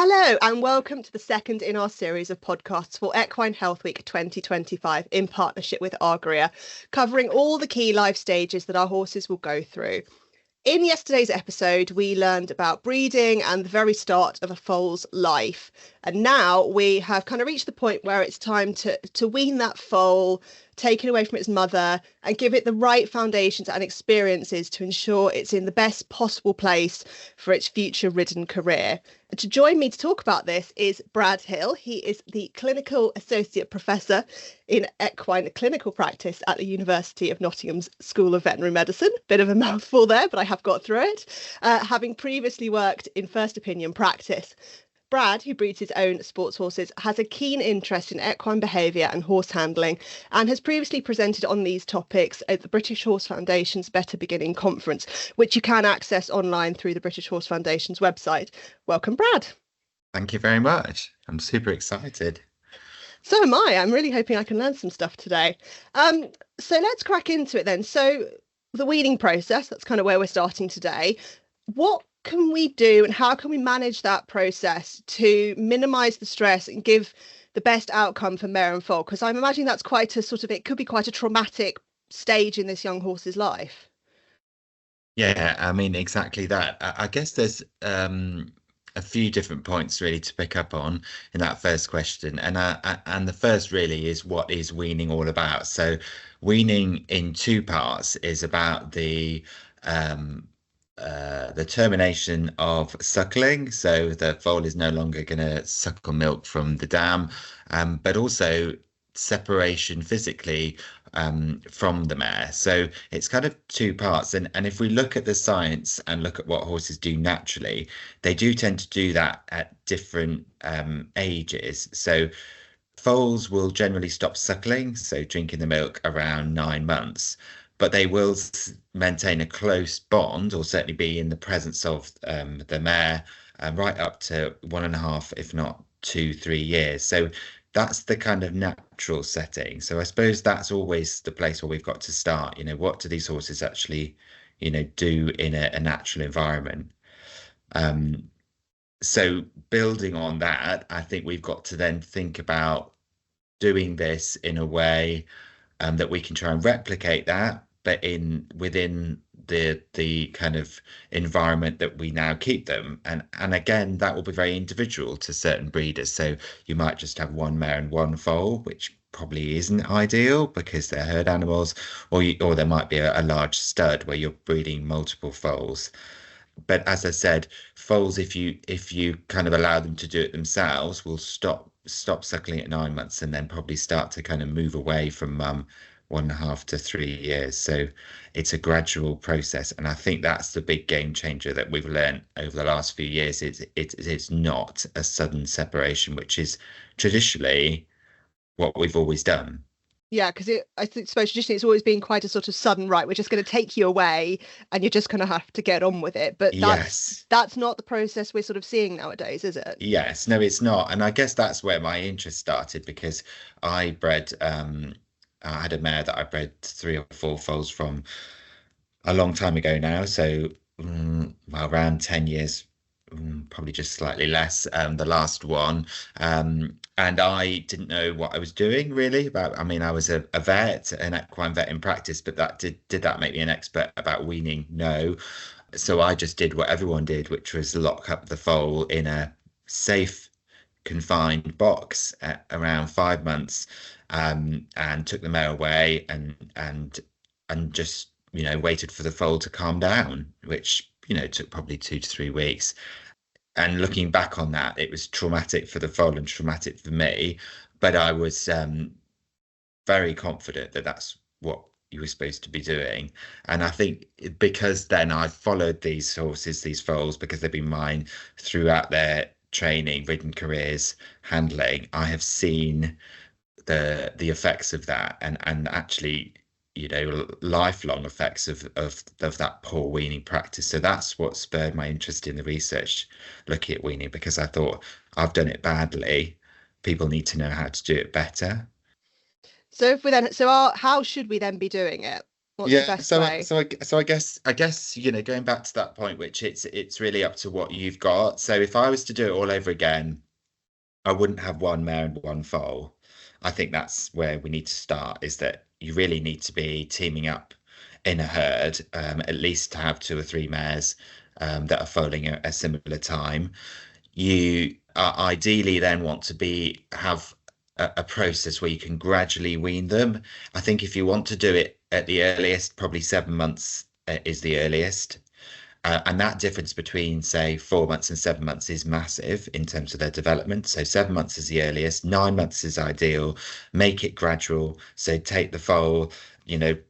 Hello and welcome to the second in our series of podcasts for Equine Health Week 2025 in partnership with Agria, covering all the key life stages that our horses will go through. In yesterday's episode, we learned about breeding and the very start of a foal's life. And now we have kind of reached the point where it's time to wean that foal, take it away from its mother and give it the right foundations and experiences to ensure it's in the best possible place for its future ridden career. And to join me to talk about this is Brad Hill. He is the Clinical Associate Professor in Equine Clinical Practice at the University of Nottingham's School of Veterinary Medicine. Bit of a mouthful there, but I have got through it. Having previously worked in first opinion practice. Brad, who breeds his own sports horses, has a keen interest in equine behaviour and horse handling and has previously presented on these topics at the British Horse Foundation's Better Beginning Conference, which you can access online through the British Horse Foundation's website. Welcome, Brad. Thank you very much. I'm super excited. So am I. I'm really hoping I can learn some stuff today. So let's crack into it then. So the weaning process, that's kind of where we're starting today. What can we do and how can we manage that process to minimize the stress and give the best outcome for mare and foal? Because I'm imagining that's quite a it could be quite a traumatic stage in this young horse's life. Yeah, I mean, exactly that. I guess there's a few different points really to pick up on in that first question. And the first really is, what is weaning all about? So weaning in two parts is about the termination of suckling, so the foal is no longer going to suckle milk from the dam, but also separation physically from the mare. So it's kind of two parts. And if we look at the science and look at what horses do naturally, they do tend to do that at different ages. So foals will generally stop suckling, so drinking the milk, around 9 months. But they will maintain a close bond, or certainly be in the presence of the mare right up to 1.5, if not 2-3 years. So that's the kind of natural setting. So I suppose that's always the place where we've got to start. What do these horses actually, do in a natural environment? So building on that, I think we've got to then think about doing this in a way that we can try and replicate that, but within the kind of environment that we now keep them. And again, that will be very individual to certain breeders. So you might just have one mare and one foal, which probably isn't ideal because they're herd animals, or there might be a large stud where you're breeding multiple foals. But as I said, foals, if you kind of allow them to do it themselves, will stop suckling at 9 months and then probably start to kind of move away from mum 1.5 to 3 years. So it's a gradual process, and I think that's the big game changer that we've learned over the last few years. It's not a sudden separation, which is traditionally what we've always done. Yeah, because I suppose traditionally it's always been quite a sort of sudden, right, we're just going to take you away and you're just going to have to get on with it. But that's not the process we're sort of seeing nowadays, is it? Yes, no, it's not. And I guess that's where my interest started, because I had a mare that I bred 3 or 4 foals from a long time ago now. So around 10 years, probably just slightly less, the last one. And I didn't know what I was doing really I was a vet, an equine vet in practice, but did that make me an expert about weaning? No. So I just did what everyone did, which was lock up the foal in a safe, confined box at around 5 months, and took the mare away and just waited for the foal to calm down, which took probably 2 to 3 weeks. And looking back on that, it was traumatic for the foal and traumatic for me, but I was very confident that that's what you were supposed to be doing. And I think because then I followed these horses, these foals, because they've been mine throughout their training, ridden careers, handling, I have seen the effects of that, and actually lifelong effects of that poor weaning practice. So that's what spurred my interest in the research looking at weaning, because I thought, I've done it badly, people need to know how to do it better. So how should we then be doing it? What's the Yeah, best way? so I guess going back to that point, which it's really up to what you've got. So if I was to do it all over again, I wouldn't have one mare and one foal. I think that's where we need to start, is that you really need to be teaming up in a herd, at least to have two or three mares that are foaling at a similar time. You ideally then want to be have a process where you can gradually wean them. I think if you want to do it at the earliest, probably 7 months is the earliest. And that difference between, say, 4 months and 7 months is massive in terms of their development. So 7 months is the earliest, 9 months is ideal. Make it gradual. So take the foal,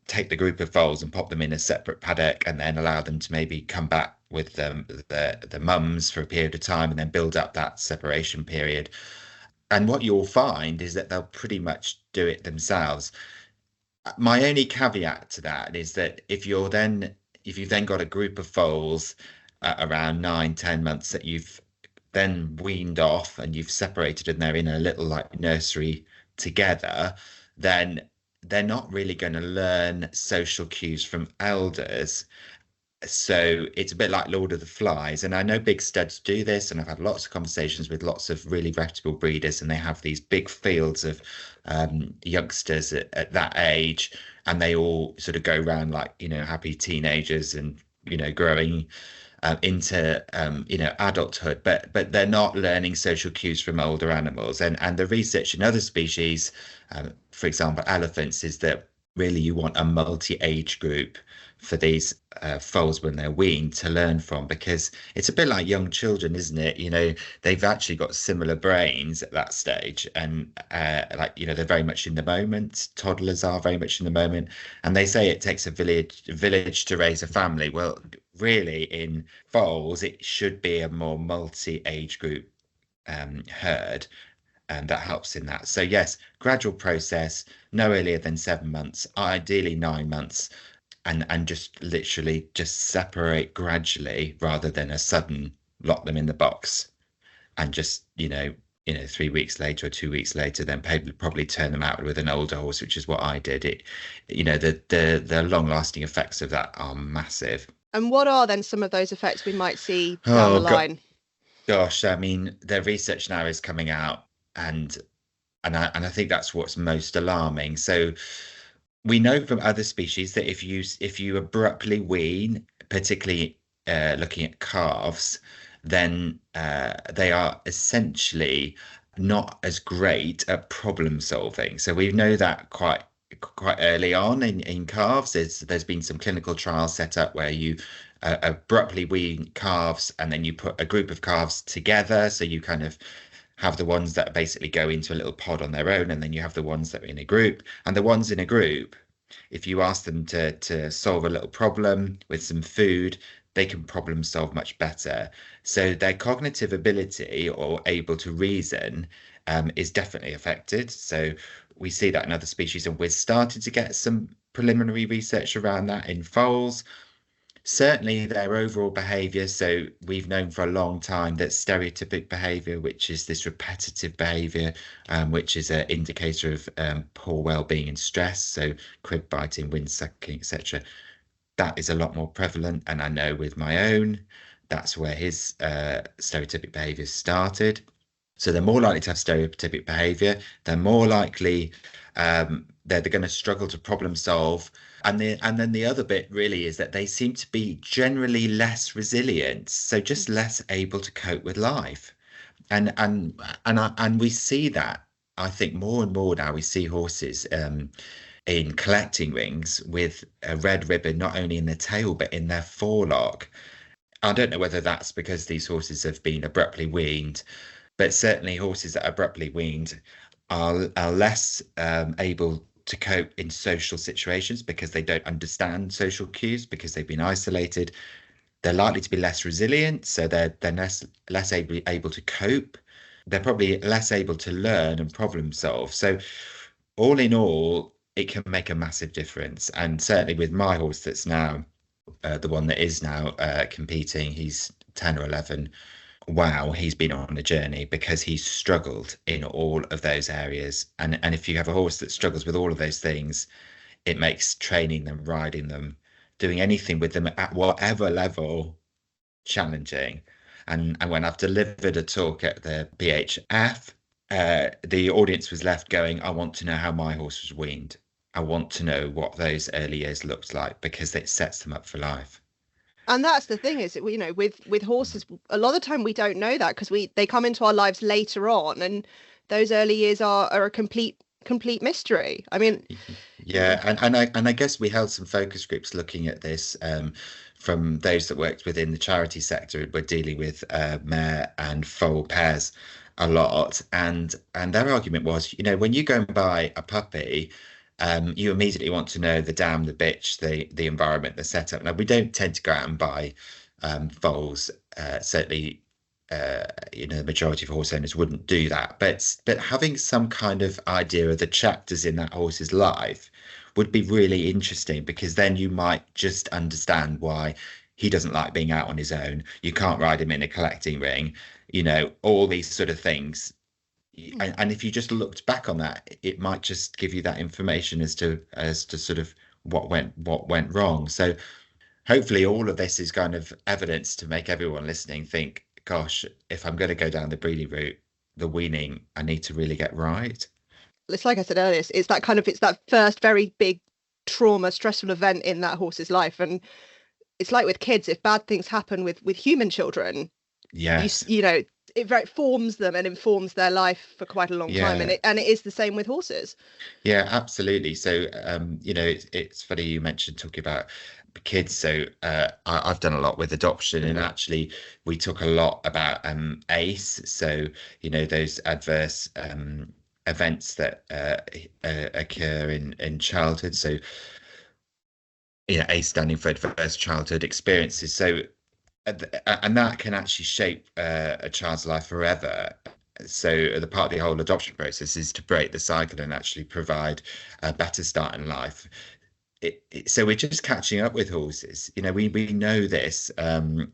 take the group of foals and pop them in a separate paddock, and then allow them to maybe come back with the mums for a period of time, and then build up that separation period. And what you'll find is that they'll pretty much do it themselves. My only caveat to that is that if you've then got a group of foals around 9, 10 months that you've then weaned off and you've separated and they're in a little like nursery together, then they're not really going to learn social cues from elders. So it's a bit like Lord of the Flies. And I know big studs do this, and I've had lots of conversations with lots of really reputable breeders, and they have these big fields of youngsters at that age, and they all sort of go around like, happy teenagers and, growing into adulthood, but they're not learning social cues from older animals. And the research in other species, for example, elephants, is that really you want a multi-age group for these foals when they're weaned to learn from, because it's a bit like young children, isn't it? They've actually got similar brains at that stage, and they're very much in the moment. Toddlers are very much in the moment, and they say it takes a village to raise a family. Well, really, in foals, it should be a more multi-age group herd, and that helps in that. So yes, gradual process, no earlier than 7 months, ideally 9 months, and just literally just separate gradually rather than a sudden lock them in the box and just 3 weeks later or 2 weeks later then probably turn them out with an older horse, which is what I did. The long lasting effects of that are massive. And what are then some of those effects we might see down the Oh line? gosh, I mean, the research now is coming out, and I think that's what's most alarming. So we know from other species that if you abruptly wean, particularly looking at calves, then they are essentially not as great at problem solving. So we know that quite early on in calves. There's been some clinical trials set up where you abruptly wean calves, and then you put a group of calves together. So you kind of have the ones that basically go into a little pod on their own, and then you have the ones that are in a group. And the ones in a group, if you ask them to solve a little problem with some food, they can problem solve much better. So their cognitive ability or able to reason is definitely affected. So we see that in other species, and we're starting to get some preliminary research around that in foals. Certainly their overall behavior. So we've known for a long time that stereotypic behavior, which is this repetitive behavior, which is an indicator of poor well-being and stress, so crib biting, wind sucking, etc., that is a lot more prevalent. And I know with my own, that's where his stereotypic behavior started. So they're more likely to have stereotypic behavior. They're more likely they're going to struggle to problem solve. And then the other bit really is that they seem to be generally less resilient, so just less able to cope with life. And we see that, I think, more and more now. We see horses in collecting rings with a red ribbon not only in their tail but in their forelock. I don't know whether that's because these horses have been abruptly weaned, but certainly horses that are abruptly weaned are less able to cope in social situations because they don't understand social cues, because they've been isolated. They're likely to be less resilient, so they're less able to cope. They're probably less able to learn and problem solve. So all in all, it can make a massive difference. And certainly with my horse that's now the one that is now competing, he's 10 or 11. Wow, he's been on a journey because he's struggled in all of those areas. And if you have a horse that struggles with all of those things, it makes training them, riding them, doing anything with them at whatever level challenging. And when I've delivered a talk at the BHF, the audience was left going, I want to know how my horse was weaned. I want to know what those early years looked like, because it sets them up for life. And that's the thing, is you know, with horses, a lot of the time we don't know that, because they come into our lives later on, and those early years are a complete mystery. I mean, Yeah, and I guess we held some focus groups looking at this, from those that worked within the charity sector. We're dealing with mare and foal pairs a lot, and their argument was, you know, when you go and buy a puppy, you immediately want to know the dam, the bitch, the environment, the setup. Now, we don't tend to go out and buy foals. Certainly, you know, the majority of horse owners wouldn't do that. But having some kind of idea of the chapters in that horse's life would be really interesting, because then you might just understand why he doesn't like being out on his own. You can't ride him in a collecting ring, you know, all these sort of things. And if you just looked back on that, it might just give you that information as to sort of what went wrong. So hopefully all of this is kind of evidence to make everyone listening think, gosh, if I'm going to go down the breeding route, the weaning, I need to really get right. it's like I said earlier, it's that first very big trauma, stressful event in that horse's life. And it's like with kids, if bad things happen with human children, Yes. you know, it very forms them and informs their life for quite a long time. Yeah. And it is the same with horses. Yeah, absolutely. So, you know, it's funny you mentioned talking about kids. So, I've done a lot with adoption, and actually, we talk a lot about ACE. So, you know, those adverse events that occur in childhood. So, you know, ACE standing for adverse childhood experiences. So, and that can actually shape a child's life forever. So the part of the whole adoption process is to break the cycle and actually provide a better start in life. So we're just catching up with horses. You know, we know this in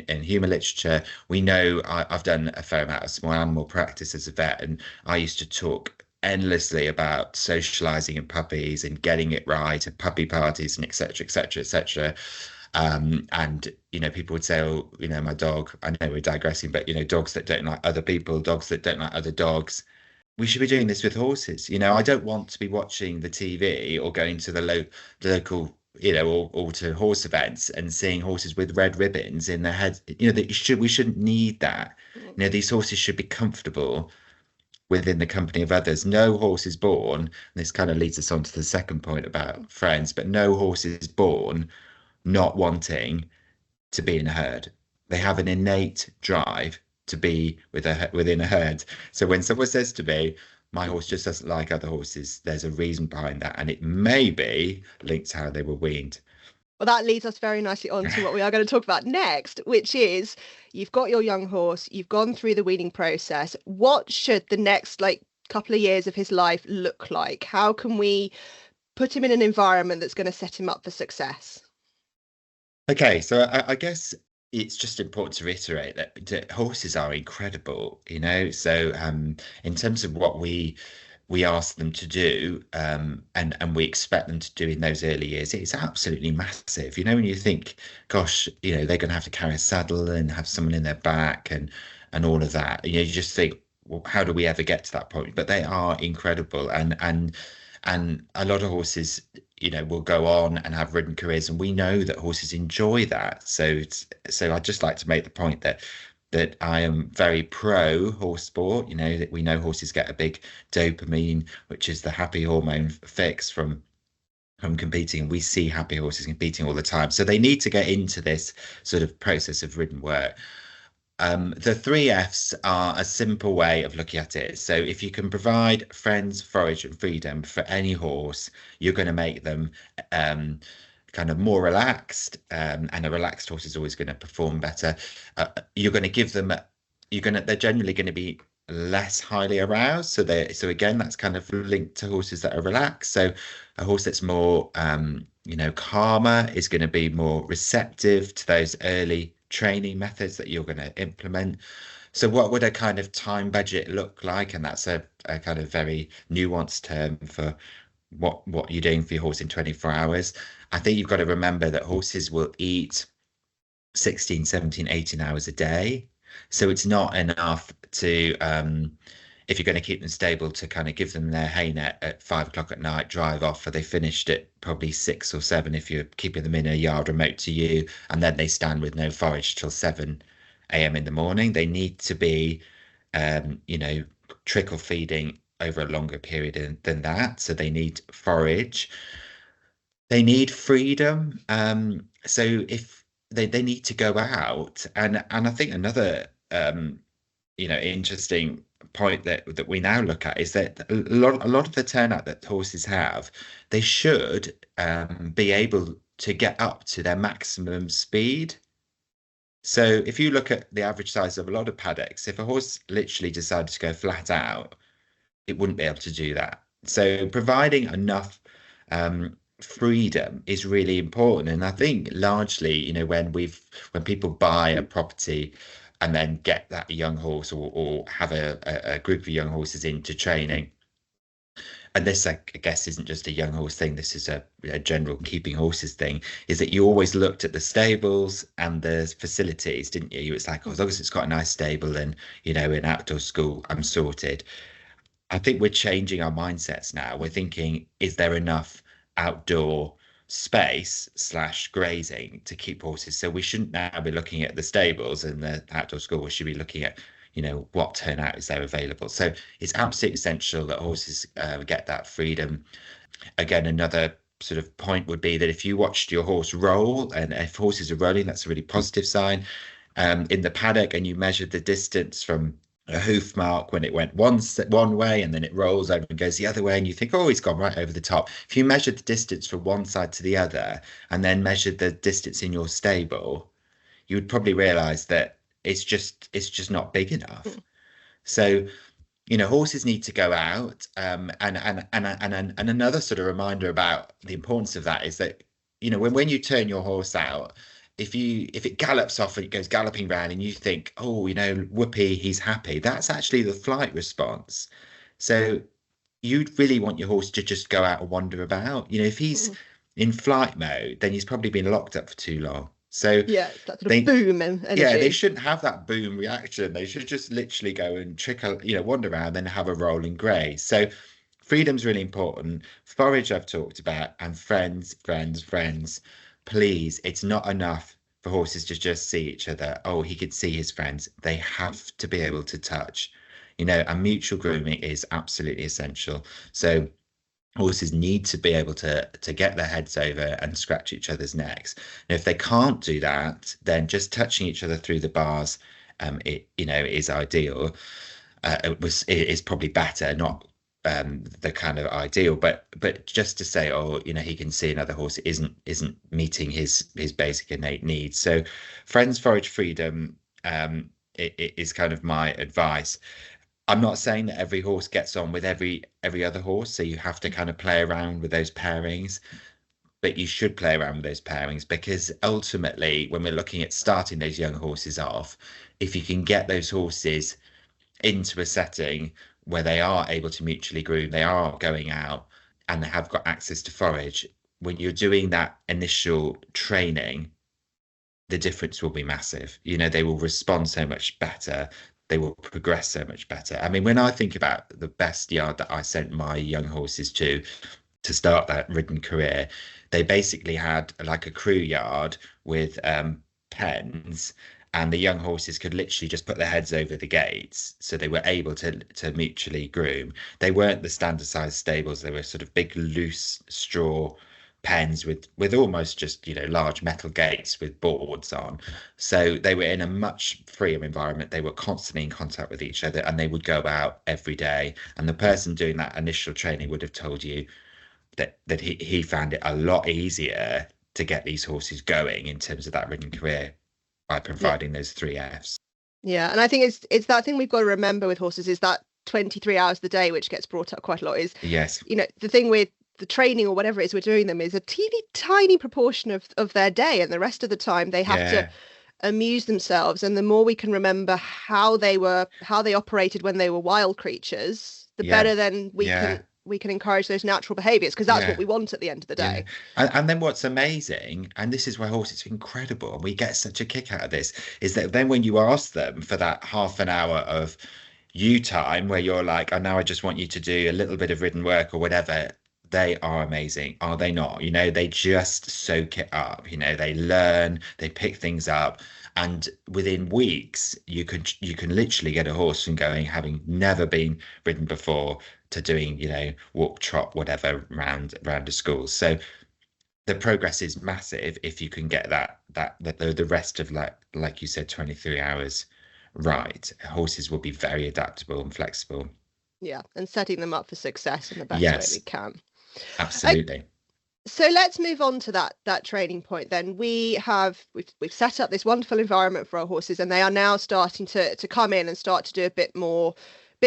human literature. We know I've done a fair amount of small animal practice as a vet, and I used to talk endlessly about socializing in puppies and getting it right at puppy parties and etc etc etc. And you know, people would say, oh, you know, my dog, I know we're digressing, but you know, dogs that don't like other people, dogs that don't like other dogs. We should be doing this with horses. You know, I don't want to be watching the TV or going to the local, you know, or to horse events and seeing horses with red ribbons in their heads. You know, we shouldn't need that. You know, these horses should be comfortable within the company of others. No horse is born, and this kind of leads us on to the second point about friends, but no horse is born not wanting to be in a herd. They have an innate drive to be within a herd. So when someone says to me, my horse just doesn't like other horses, there's a reason behind that, and it may be linked to how they were weaned. Well, that leads us very nicely on to what we are going to talk about next, which is, you've got your young horse, you've gone through the weaning process. What should the next couple of years of his life look like? How can we put him in an environment that's going to set him up for success? Okay, so I guess it's just important to reiterate that horses are incredible, you know. So in terms of what we ask them to do, and we expect them to do in those early years, it's absolutely massive. You know, when you think, gosh, you know, they're going to have to carry a saddle and have someone in their back and all of that. You know, you just think, well, how do we ever get to that point? But they are incredible, and a lot of horses, you know, will go on and have ridden careers, and we know that horses enjoy that. So I'd just like to make the point that I am very pro horse sport. You know, that we know horses get a big dopamine, which is the happy hormone fix from competing. We see happy horses competing all the time, so they need to get into this sort of process of ridden work. The three F's are a simple way of looking at it. So if you can provide friends, forage, and freedom for any horse, you're going to make them kind of more relaxed, and a relaxed horse is always going to perform better. You're going to give them, they're generally going to be less highly aroused. So again, that's kind of linked to horses that are relaxed. So a horse that's more, you know, calmer is going to be more receptive to those early training methods that you're going to implement. So what would a kind of time budget look like? And that's a kind of very nuanced term for what you're doing for your horse in 24 hours. I think you've got to remember that horses will eat 16, 17, 18 hours a day. So it's not enough to, if you're going to keep them stable, to kind of give them their hay net at 5 o'clock at night, drive off, or they finished at probably 6 or 7 if you're keeping them in a yard remote to you, and then they stand with no forage till 7 a.m. in the morning. They need to be, trickle feeding over a longer period than that. So they need forage. They need freedom. So if they need to go out, and I think another interesting point that we now look at is that a lot of the turnout that horses have, they should be able to get up to their maximum speed. So if you look at the average size of a lot of paddocks, if a horse literally decided to go flat out, it wouldn't be able to do that. So providing enough freedom is really important. And I think largely, when people buy a property and then get that young horse or have a group of young horses into training, and this, I guess, isn't just a young horse thing, this is a general keeping horses thing, is that you always looked at the stables and the facilities, didn't you? It's like, as long as it's got a nice stable and, an outdoor school, I'm sorted. I think we're changing our mindsets now. We're thinking, is there enough outdoor space / grazing to keep horses? So we shouldn't now be looking at the stables and the outdoor school. We should be looking at, what turnout is there available. So it's absolutely essential that horses get that freedom. Again, another sort of point would be that if you watched your horse roll, and if horses are rolling, that's a really positive sign. In the paddock, and you measured the distance from a hoof mark when it went one way and then it rolls over and goes the other way, and you think, oh, he's gone right over the top. If you measured the distance from one side to the other and then measured the distance in your stable, you would probably realize that it's just not big enough. So horses need to go out, and another sort of reminder about the importance of that is that when you turn your horse out, if it gallops off and it goes galloping round and you think, oh, whoopee, he's happy, that's actually the flight response. So you'd really want your horse to just go out and wander about. If he's in flight mode, then he's probably been locked up for too long. So yeah, it's that sort of boom and energy. Yeah, they shouldn't have that boom reaction. They should just literally go and trickle, wander around, then have a roll and graze. So freedom's really important. Forage I've talked about, and friends. Please, it's not enough for horses to just see each other. Oh, he could see his friends. They have to be able to touch. And mutual grooming is absolutely essential. So horses need to be able to get their heads over and scratch each other's necks. And if they can't do that, then just touching each other through the bars, is ideal. It is probably better, not the kind of ideal, but just to say, oh, he can see another horse isn't meeting his basic innate needs. So friends, forage, freedom, it is kind of my advice. I'm not saying that every horse gets on with every other horse, so you have to kind of play around with those pairings, but you should play around with those pairings, because ultimately, when we're looking at starting those young horses off, if you can get those horses into a setting where they are able to mutually groom, they are going out and they have got access to forage, when you're doing that initial training, the difference will be massive. They will respond so much better. They will progress so much better. I mean, when I think about the best yard that I sent my young horses to start that ridden career, they basically had like a crew yard with pens, and the young horses could literally just put their heads over the gates, so they were able to mutually groom. They weren't the standard size stables. They were sort of big, loose straw pens with almost just large metal gates with boards on. So they were in a much freer environment. They were constantly in contact with each other, and they would go out every day. And the person doing that initial training would have told you that he found it a lot easier to get these horses going in terms of that ridden career by providing those 3 Fs. Yeah, and I think it's that thing we've got to remember with horses, is that 23 hours of the day, which gets brought up quite a lot, is yes, the thing with the training or whatever it is we're doing them is a teeny tiny proportion of their day, and the rest of the time they have to amuse themselves. And the more we can remember how they operated when they were wild creatures, the better then we can we can encourage those natural behaviors, because that's what Yeah. we want at the end of the Yeah. day. And then what's amazing, and this is where horses are incredible, and we get such a kick out of this, is that then when you ask them for that half an hour of you time where you're like, oh, now I just want you to do a little bit of ridden work or whatever, they are amazing, are they not? They just soak it up. They learn, they pick things up, and within weeks, you can literally get a horse from going, having never been ridden before, to doing, walk, trot, whatever, round a school. So the progress is massive if you can get the rest of, like you said, 23 hours right. Horses will be very adaptable and flexible. Yeah, and setting them up for success in the best way we Yes, can. absolutely. So let's move on to that training point then. We've set up this wonderful environment for our horses, and they are now starting to come in and start to do a bit more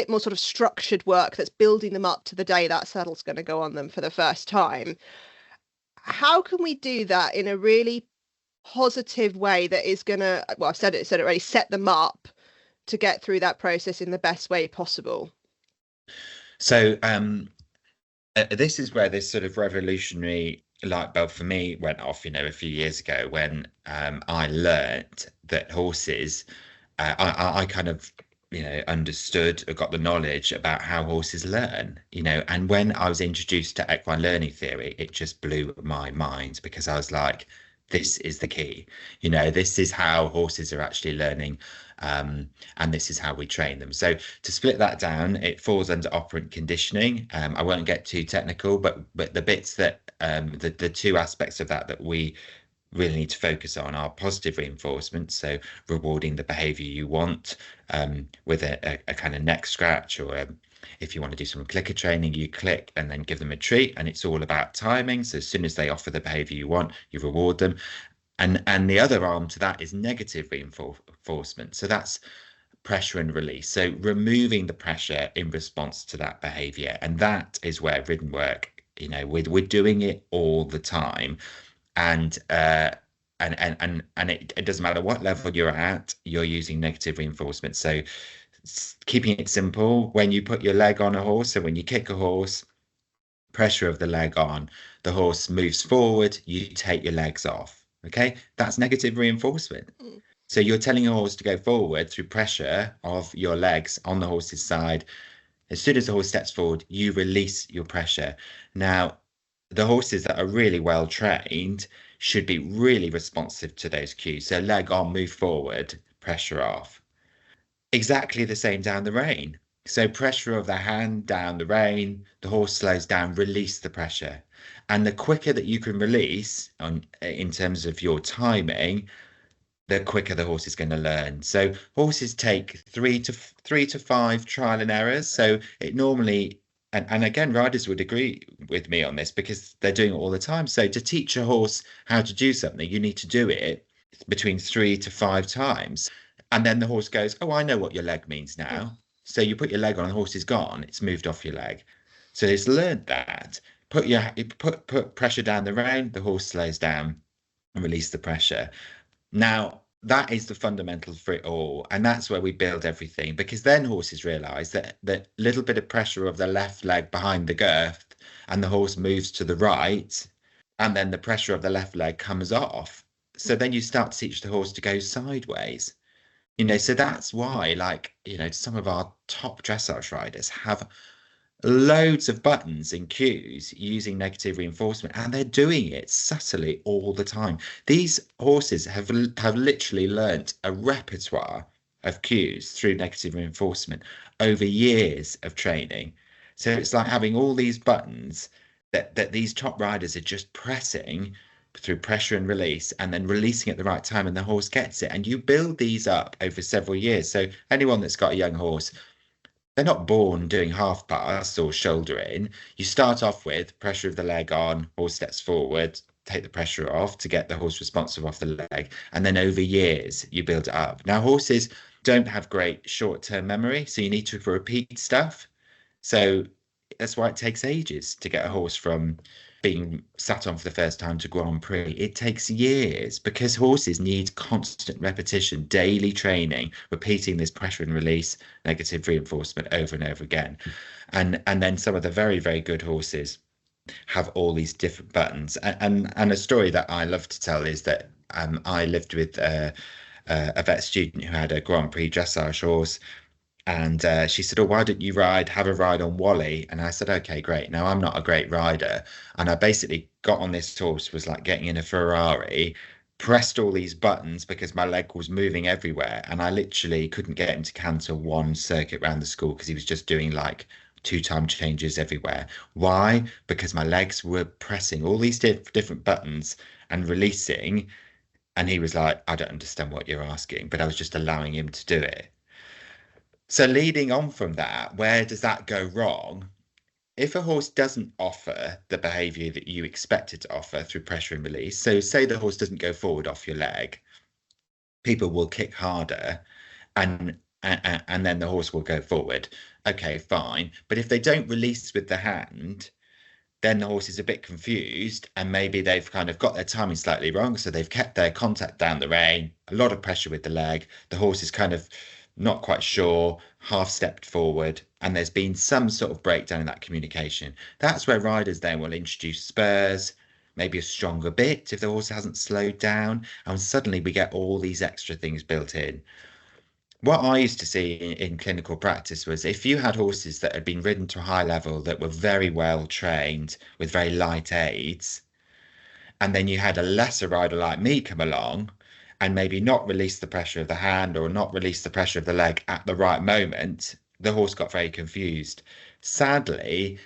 sort of structured work that's building them up to the day that saddle's going to go on them for the first time. How can we do that in a really positive way that is going to, well, I've said it already, set them up to get through that process in the best way possible? So this is where this sort of revolutionary light bulb for me went off, a few years ago, when I learned that horses, I kind of, understood or got the knowledge about how horses learn, and when I was introduced to equine learning theory, it just blew my mind, because I was like, this is the key. This is how horses are actually learning, and this is how we train them. So to split that down, it falls under operant conditioning. I won't get too technical, but the bits that the two aspects of that we really need to focus on are positive reinforcement, so rewarding the behavior you want, with a kind of neck scratch, or if you want to do some clicker training, you click and then give them a treat, and it's all about timing. So as soon as they offer the behavior you want, you reward them. And the other arm to that is negative reinforcement. So that's pressure and release. So removing the pressure in response to that behavior. And that is where ridden work, we're doing it all the time. And it doesn't matter what level you're at, you're using negative reinforcement. So keeping it simple, when you put your leg on a horse, so when you kick a horse, pressure of the leg on, the horse moves forward, you take your legs off. Okay, that's negative reinforcement. So you're telling a horse to go forward through pressure of your legs on the horse's side. As soon as the horse steps forward, you release your pressure. Now, the horses that are really well trained should be really responsive to those cues. So leg on, move forward, pressure off. Exactly the same down the rein. So pressure of the hand down the rein, the horse slows down, release the pressure. And the quicker that you can release in terms of your timing, the quicker the horse is going to learn. So horses take three to five trial and errors. So it normally, and again, riders would agree with me on this, because they're doing it all the time. So to teach a horse how to do something, you need to do it between 3 to 5 times. And then the horse goes, oh, I know what your leg means now. So you put your leg on, the horse is gone. It's moved off your leg. So it's learned that. Put pressure down the rein, the horse slows down, and release the pressure. Now, that is the fundamental for it all. And that's where we build everything, because then horses realize that that little bit of pressure of the left leg behind the girth, and the horse moves to the right, and then the pressure of the left leg comes off. So then you start to teach the horse to go sideways. So that's why, some of our top dressage riders have loads of buttons and cues using negative reinforcement, and they're doing it subtly all the time. These horses have literally learnt a repertoire of cues through negative reinforcement over years of training. So it's like having all these buttons that these top riders are just pressing through pressure and release, and then releasing at the right time, and the horse gets it. And you build these up over several years. So anyone that's got a young horse, they're not born doing half pass or shoulder in. You start off with pressure of the leg on, horse steps forward, take the pressure off to get the horse responsive off the leg. And then over years, you build it up. Now, horses don't have great short-term memory, so you need to repeat stuff. So that's why it takes ages to get a horse from being sat on for the first time to Grand Prix, it takes years because horses need constant repetition, daily training, repeating this pressure and release, negative reinforcement over and over again. And then some of the very, very good horses have all these different buttons. And a story that I love to tell is that I lived with a vet student who had a Grand Prix dressage horse. And she said, "Oh, why don't you have a ride on Wally?" And I said, "Okay, great." Now, I'm not a great rider. And I basically got on this horse, was like getting in a Ferrari, pressed all these buttons because my leg was moving everywhere. And I literally couldn't get him to canter one circuit around the school because he was just doing like 2 time changes everywhere. Why? Because my legs were pressing all these different buttons and releasing. And he was like, "I don't understand what you're asking," but I was just allowing him to do it. So leading on from that, where does that go wrong? If a horse doesn't offer the behavior that you expect it to offer through pressure and release, so say the horse doesn't go forward off your leg, people will kick harder and then the horse will go forward. Okay, fine. But if they don't release with the hand, then the horse is a bit confused and maybe they've kind of got their timing slightly wrong. So they've kept their contact down the rein, a lot of pressure with the leg. The horse is kind of not quite sure, half stepped forward, and there's been some sort of breakdown in that communication. That's where riders then will introduce spurs, maybe a stronger bit if the horse hasn't slowed down, and suddenly we get all these extra things built in. What I used to see in clinical practice was if you had horses that had been ridden to a high level that were very well trained with very light aids, and then you had a lesser rider like me come along and maybe not release the pressure of the hand or not release the pressure of the leg at the right moment, the horse got very confused. Sadly,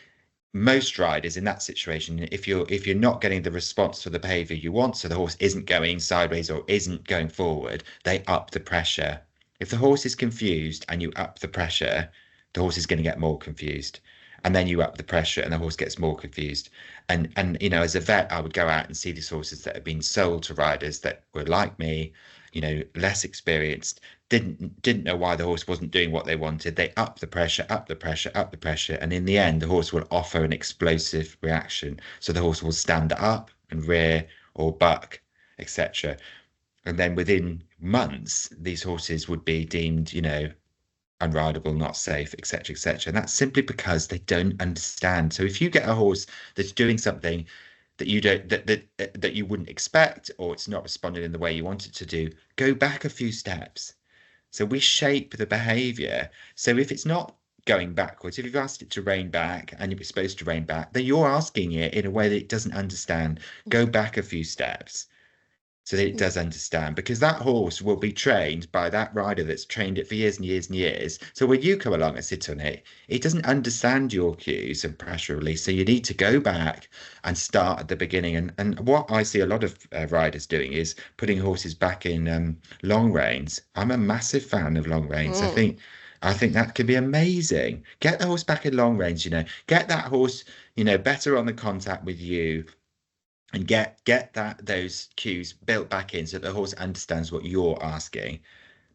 most riders in that situation, if you're not getting the response to the behavior you want, so the horse isn't going sideways or isn't going forward, they up the pressure. If the horse is confused and you up the pressure, the horse is going to get more confused. And then you up the pressure and the horse gets more confused. And you know, as a vet, I would go out and see these horses that have been sold to riders that were like me, you know, less experienced, didn't know why the horse wasn't doing what they wanted. They up the pressure, up the pressure, up the pressure, and in the end, the horse will offer an explosive reaction. So the horse will stand up and rear or buck, etc. And then within months, these horses would be deemed, you know, unrideable, not safe, etc., etc. And that's simply because they don't understand. So if you get a horse that's doing something that you don't that you wouldn't expect, or it's not responding in the way you want it to do, go back a few steps. So we shape the behavior. So if it's not going backwards, if you've asked it to rein back and you're supposed to rein back, then you're asking it in a way that it doesn't understand. Go back a few steps so that it does understand, because that horse will be trained by that rider that's trained it for years and years and years. So when you come along and sit on it, it doesn't understand your cues and pressure release. So you need to go back and start at the beginning. And what I see a lot of riders doing is putting horses back in long reins. I'm a massive fan of long reins. I think that could be amazing. Get the horse back in long reins, you know, get that horse, you know, better on the contact with you, and get those cues built back in so the horse understands what you're asking.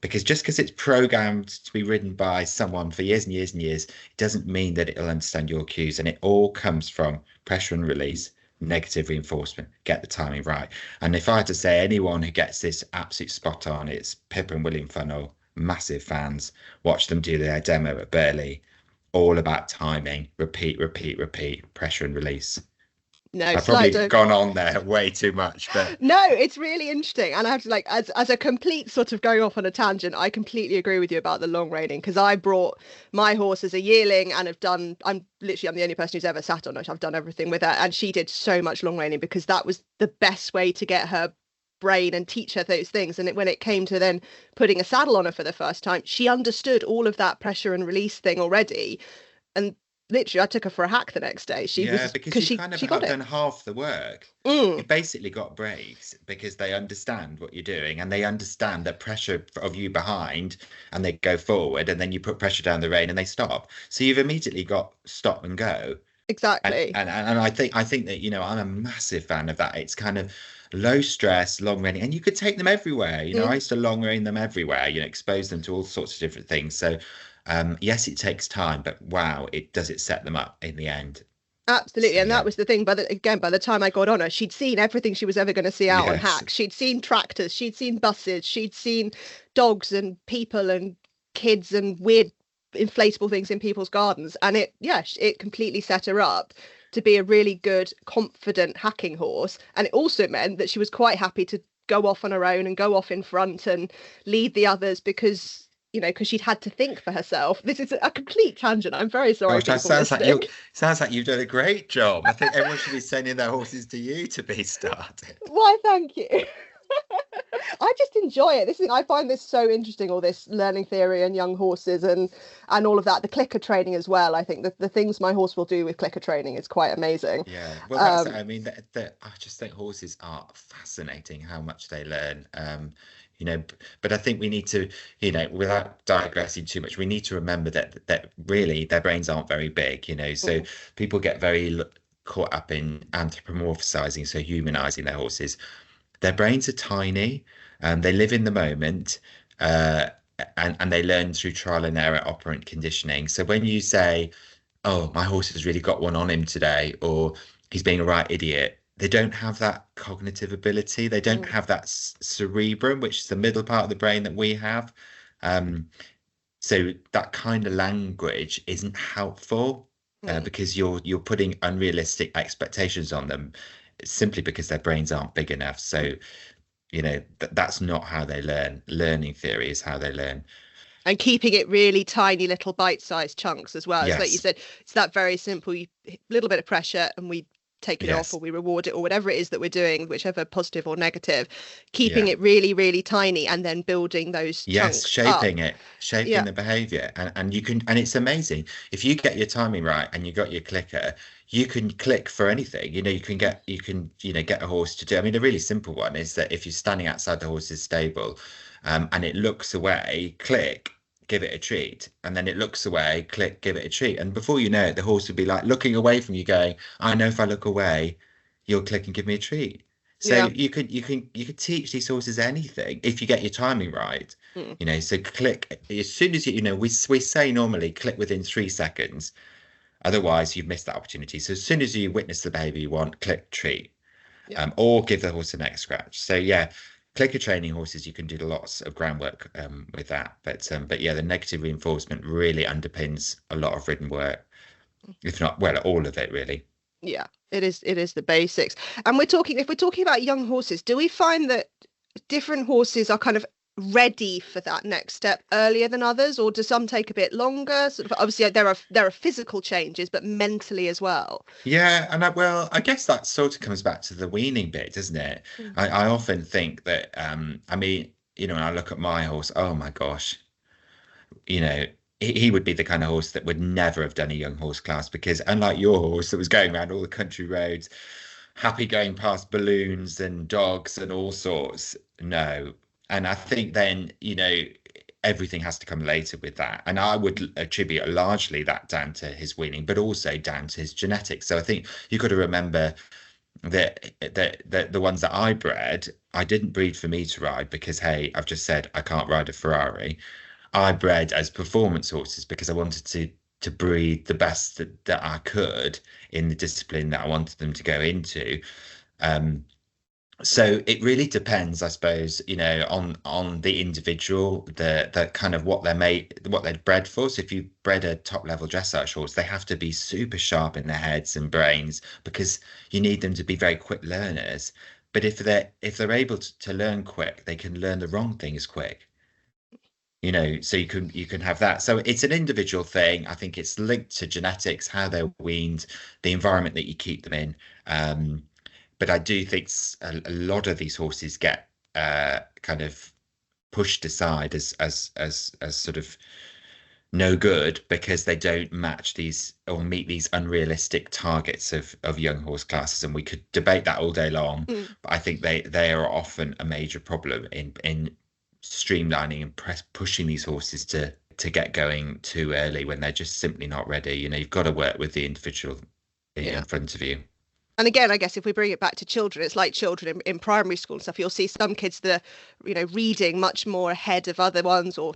Because just because it's programmed to be ridden by someone for years and years and years, it doesn't mean that it'll understand your cues. And it all comes from pressure and release, negative reinforcement, get the timing right. And if I had to say anyone who gets this absolute spot on, it's Pippa and William Funnell, massive fans. Watch them do their demo at Burley, all about timing, repeat, repeat, repeat, pressure and release. No, I've probably gone on there way too much, but no, it's really interesting. And I have to, like, as a complete sort of going off on a tangent, I completely agree with you about the long reining, because I brought my horse as a yearling and I'm the only person who's ever sat on it. I've done everything with her, and she did so much long reining because that was the best way to get her brain and teach her those things. And when it came to then putting a saddle on her for the first time, she understood all of that pressure and release thing already. And literally, I took her for a hack the next day. Because you kind of have done half the work. You basically got breaks because they understand what you're doing and they understand the pressure of you behind, and they go forward, and then you put pressure down the rein and they stop. So you've immediately got stop and go. Exactly. And I think that, you know, I'm a massive fan of that. It's kind of low stress, long reining, and you could take them everywhere. You know, I used to long rein them everywhere, you know, expose them to all sorts of different things. So yes, it takes time, but wow, it set them up in the end. Absolutely. So And that yeah, was the thing. But again, by the time I got on her, she'd seen everything she was ever going to see out on yes, hacks. She'd seen tractors, she'd seen buses, she'd seen dogs and people and kids and weird inflatable things in people's gardens. And it completely set her up to be a really good, confident hacking horse. And it also meant that she was quite happy to go off on her own and go off in front and lead the others because she'd had to think for herself. This is a complete tangent. I'm very sorry, gosh, that people sounds like listening. you've done a great job. I think everyone should be sending their horses to you to be started. Why, thank you. I just enjoy it. I find this so interesting, all this learning theory and young horses and all of that. The clicker training as well. I think that the things my horse will do with clicker training is quite amazing. Yeah, well, that's it. I mean, I just think horses are fascinating how much they learn. But I think we need to, without digressing too much, we need to remember that really their brains aren't very big. So people get very caught up in anthropomorphizing, so humanizing their horses. Their brains are tiny, they live in the moment, and they learn through trial and error, operant conditioning. So when you say, "Oh, my horse has really got one on him today," or "He's being a right idiot," they don't have that cognitive ability. They don't have that cerebrum, which is the middle part of the brain that we have. So that kind of language isn't helpful because you're putting unrealistic expectations on them simply because their brains aren't big enough. So, that's not how they learn. Learning theory is how they learn. And keeping it really tiny little bite-sized chunks as well. It's like you Yes, said, it's that very simple little bit of pressure and we take it off or yes, we reward it or whatever it is that we're doing, whichever positive or negative, keeping yeah. it really, really tiny and then building those Yes, chunks up. shaping Yeah. the behavior. And you can, and it's amazing. If you get your timing right and you got your clicker, you can click for anything. Get a horse to do. I mean, a really simple one is that if you're standing outside the horse's stable, and it looks away, click, give it a treat. And then it looks away, click, give it a treat. And before you know it, the horse would be like looking away from you, going, I know if I look away, you'll click and give me a treat. So Yeah. you could teach these horses anything if you get your timing right. Mm. So click as soon as we say normally click within 3 seconds. Otherwise, you've missed that opportunity. So as soon as you witness the behavior you want, click treat, Yeah. or give the horse a neck scratch. So yeah, clicker training horses, you can do lots of groundwork with that. But yeah, the negative reinforcement really underpins a lot of ridden work, if not, well, all of it really. Yeah. It is the basics. And if we're talking about young horses, do we find that different horses are kind of ready for that next step earlier than others, or do some take a bit longer? Sort of obviously there are physical changes, but mentally as well. Yeah, and I guess that sort of comes back to the weaning bit, doesn't it? Mm. I often think that, I mean, when I look at my horse, oh my gosh, you know, he would be the kind of horse that would never have done a young horse class because unlike your horse that was going around all the country roads, happy going past balloons and dogs and all sorts, no. And I think then, everything has to come later with that. And I would attribute largely that down to his weaning, but also down to his genetics. So I think you've got to remember that the ones that I bred, I didn't breed for me to ride because, hey, I've just said I can't ride a Ferrari. I bred as performance horses because I wanted to breed the best that I could in the discipline that I wanted them to go into. Um, so it really depends, I suppose, on the individual, the kind of what they're bred for. So if you bred a top level dressage horse, they have to be super sharp in their heads and brains because you need them to be very quick learners. But if they're able to learn quick, they can learn the wrong things quick. So you can have that. So it's an individual thing. I think it's linked to genetics, how they're weaned, the environment that you keep them in. But I do think a lot of these horses get kind of pushed aside as sort of no good because they don't match these or meet these unrealistic targets of young horse classes. And we could debate that all day long, Mm. but I think they are often a major problem in streamlining and pushing these horses to get going too early when they're just simply not ready. You've got to work with the individual in Yeah. front of you. And again, I guess if we bring it back to children, it's like children in primary school and stuff. You'll see some kids that are, reading much more ahead of other ones, or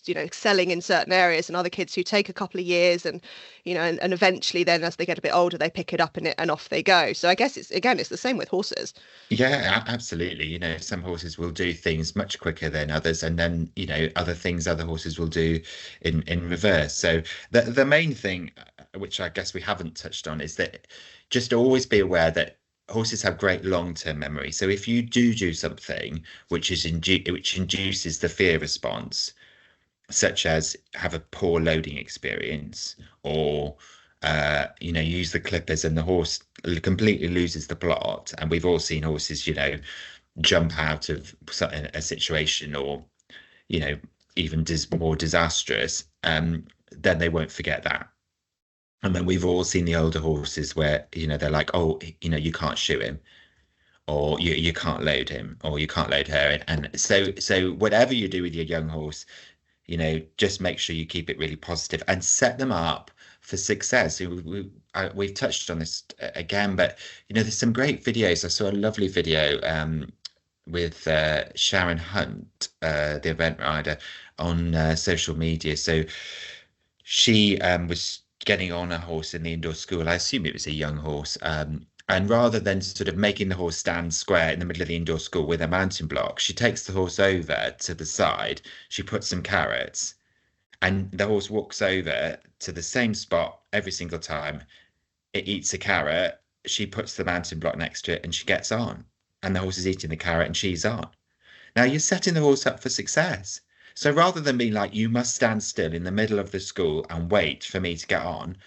excelling in certain areas, and other kids who take a couple of years, and eventually then as they get a bit older, they pick it up and off they go. So I guess it's the same with horses. Yeah, absolutely. Some horses will do things much quicker than others, and then, other things other horses will do in reverse. So the main thing, which I guess we haven't touched on, is that just always be aware that horses have great long-term memory. So if you do something which induces the fear response, such as have a poor loading experience, or use the clippers and the horse completely loses the plot. And we've all seen horses, jump out of a situation, or, even more disastrous, then they won't forget that. And then we've all seen the older horses where, they're like, oh, you can't shoot him, or you can't load him, or you can't load her. And so whatever you do with your young horse, just make sure you keep it really positive and set them up for success. We've touched on this again, but there's some great videos. I saw a lovely video with Sharon Hunt, the event rider, on social media. So she was getting on a horse in the indoor school. I assume it was a young horse. And rather than sort of making the horse stand square in the middle of the indoor school with a mountain block, she takes the horse over to the side. She puts some carrots, and the horse walks over to the same spot every single time. It eats a carrot. She puts the mountain block next to it, and she gets on. And the horse is eating the carrot, and she's on. Now you're setting the horse up for success. So rather than being like, you must stand still in the middle of the school and wait for me to get on,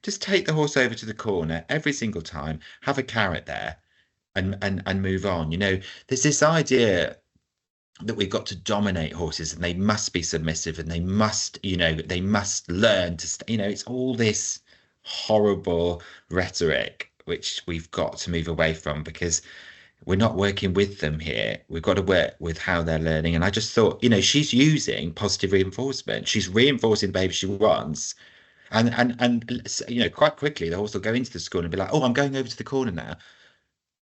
just take the horse over to the corner every single time, have a carrot there, and move on. There's this idea that we've got to dominate horses, and they must be submissive, and they must learn to it's all this horrible rhetoric which we've got to move away from, because we're not working with them here. We've got to work with how they're learning. And I just thought, she's using positive reinforcement. She's reinforcing the behavior she wants. And quite quickly the horse will go into the school and be like, oh, I'm going over to the corner now.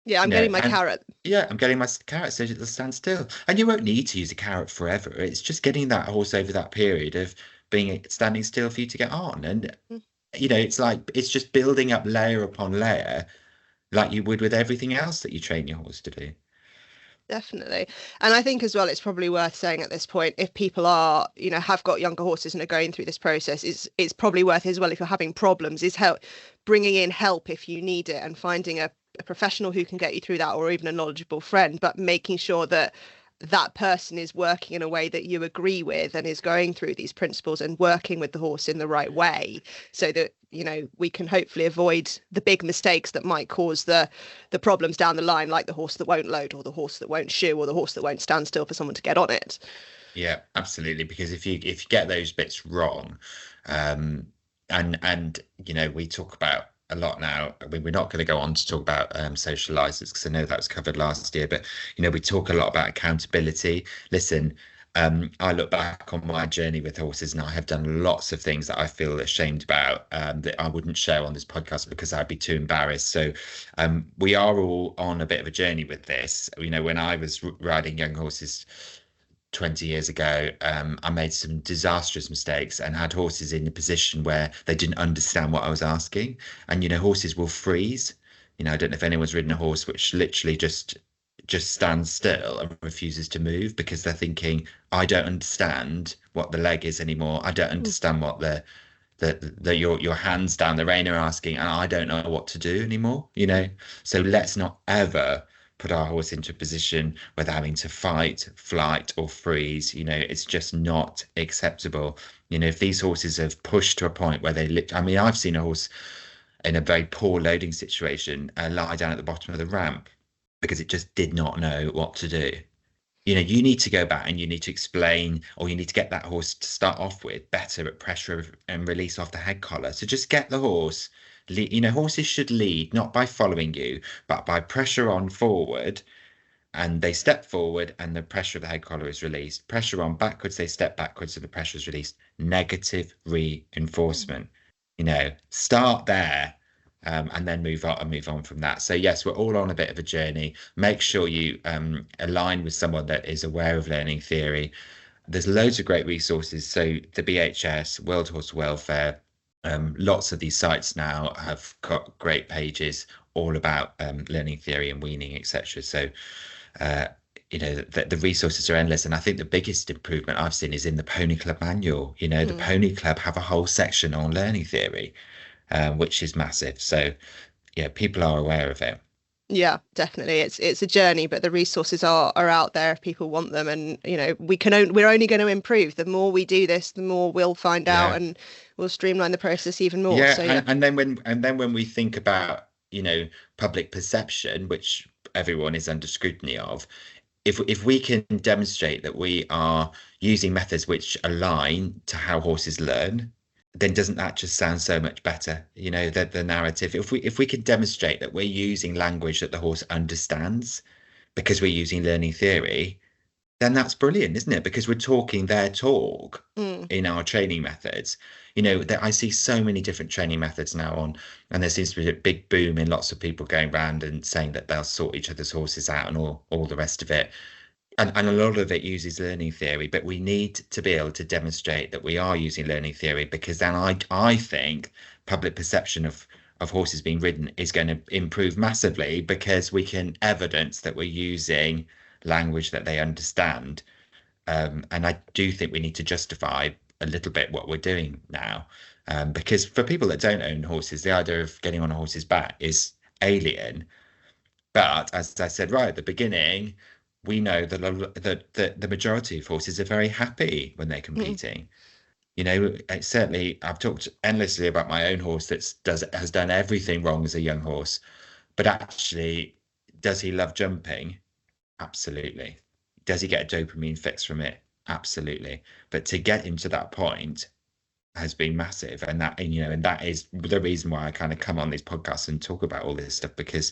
Yeah, I'm getting my carrot. Yeah, I'm getting my carrot so it'll stand still. And you won't need to use a carrot forever. It's just getting that horse over that period of being standing still for you to get on. And it's just building up layer upon layer, like you would with everything else that you train your horse to do. Definitely. And I think as well, it's probably worth saying at this point, if people are, have got younger horses and are going through this process, it's probably worth as well, if you're having problems, is bringing in help if you need it, and finding a professional who can get you through that, or even a knowledgeable friend, but making sure that that person is working in a way that you agree with, and is going through these principles and working with the horse in the right way, so that we can hopefully avoid the big mistakes that might cause the problems down the line, like the horse that won't load, or the horse that won't shoe, or the horse that won't stand still for someone to get on it. Yeah, absolutely. Because if you get those bits wrong, and we talk about a lot now. I mean, we're not going to go on to talk about social license, because I know that was covered last year, but we talk a lot about accountability. Listen, I look back on my journey with horses, and I have done lots of things that I feel ashamed about, that I wouldn't share on this podcast because I'd be too embarrassed. So we are all on a bit of a journey with this. When I was riding young horses 20 years ago, I made some disastrous mistakes and had horses in a position where they didn't understand what I was asking. And horses will freeze. I don't know if anyone's ridden a horse which literally just stands still and refuses to move, because they're thinking, I don't understand what the leg is anymore. I don't understand what your hands down the rein are asking, and I don't know what to do anymore. So let's not ever put our horse into a position where they're having to fight, flight, or freeze. It's just not acceptable. If these horses have pushed to a point where I've seen a horse in a very poor loading situation lie down at the bottom of the ramp because it just did not know what to do. You need to go back and you need to explain, or you need to get that horse to start off with better at pressure and release off the head collar. So just get the horse. Horses should lead not by following you, but by pressure on forward, and they step forward and the pressure of the head collar is released. Pressure on backwards, they step backwards and the pressure is released. Negative reinforcement. Start there. and then move on from that. So yes, we're all on a bit of a journey. Make sure you align with someone that is aware of learning theory. There's loads of great resources. So the BHS, World Horse Welfare, lots of these sites now have got great pages all about learning theory and weaning, etc. So the resources are endless. And I think the biggest improvement I've seen is in the Pony Club manual. The Pony Club have a whole section on learning theory, which is massive. So yeah, people are aware of it. Yeah, definitely. It's a journey, but the resources are out there if people want them. And we're only going to improve. The more we do this, the more we'll find out, and we'll streamline the process even more. Yeah, So and then when we think about public perception, which everyone is under scrutiny of, if we can demonstrate that we are using methods which align to how horses learn, then doesn't that just sound so much better? The narrative. If we can demonstrate that we're using language that the horse understands because we're using learning theory, then that's brilliant, isn't it? Because we're talking their talk in our training methods. That I see so many different training methods now on, and there seems to be a big boom in lots of people going around and saying that they'll sort each other's horses out and all the rest of it. And a lot of it uses learning theory, but we need to be able to demonstrate that we are using learning theory, because then I think public perception of horses being ridden is going to improve massively, because we can evidence that we're using language that they understand. And I do think we need to justify a little bit what we're doing now, because for people that don't own horses, the idea of getting on a horse's back is alien. But as I said right at the beginning, we know that the majority of horses are very happy when they're competing. Certainly I've talked endlessly about my own horse that has done everything wrong as a young horse, but actually, does he love jumping? Absolutely. Does he get a dopamine fix from it? Absolutely. But to get him to that point has been massive, and that is the reason why I kind of come on these podcasts and talk about all this stuff, because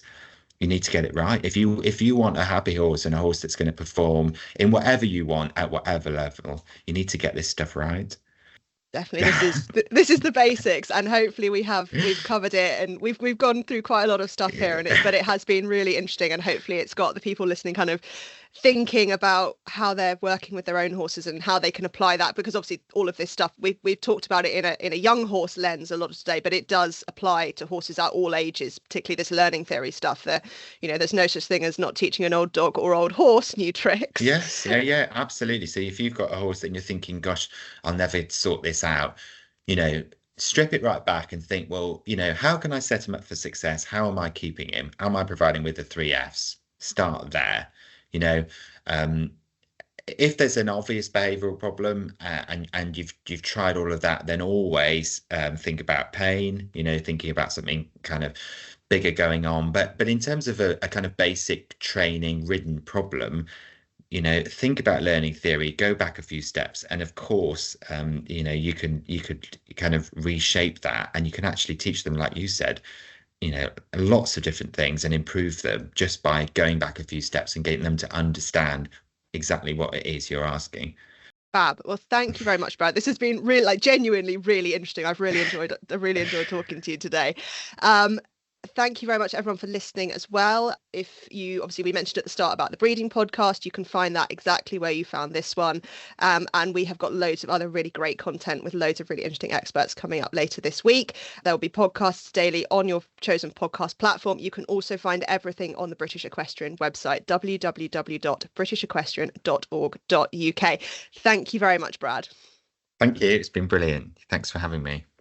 you need to get it right. If you want a happy horse and a horse that's going to perform in whatever you want at whatever level, you need to get this stuff right. Definitely, this is the basics, and hopefully we've covered it, and we've gone through quite a lot of stuff here, but it has been really interesting, and hopefully it's got the people listening kind of thinking about how they're working with their own horses and how they can apply that, because obviously all of this stuff we've talked about it in a young horse lens a lot of today, but it does apply to horses at all ages, particularly this learning theory stuff. That there's no such thing as not teaching an old dog or old horse new tricks. Yes, yeah, absolutely. So if you've got a horse and you're thinking, gosh, I'll never sort this out, strip it right back and think, well, how can I set him up for success? How am I keeping him? Am I providing with the 3 Fs? Start there. If there's an obvious behavioral problem, and you've tried all of that, then always think about pain, thinking about something kind of bigger going on. But in terms of a kind of basic training ridden problem, think about learning theory, go back a few steps, and of course, you could kind of reshape that, and you can actually teach them, like you said, lots of different things, and improve them just by going back a few steps and getting them to understand exactly what it is you're asking. Fab. Well, thank you very much, Brad. This has been really, genuinely really interesting. I really enjoyed talking to you today. Thank you very much, everyone, for listening as well. If you, obviously, we mentioned at the start about the breeding podcast, you can find that exactly where you found this one. And we have got loads of other really great content with loads of really interesting experts coming up later this week. There will be podcasts daily on your chosen podcast platform. You can also find everything on the British Equestrian website, www.britishequestrian.org.uk. Thank you very much, Brad. Thank you. It's been brilliant. Thanks for having me.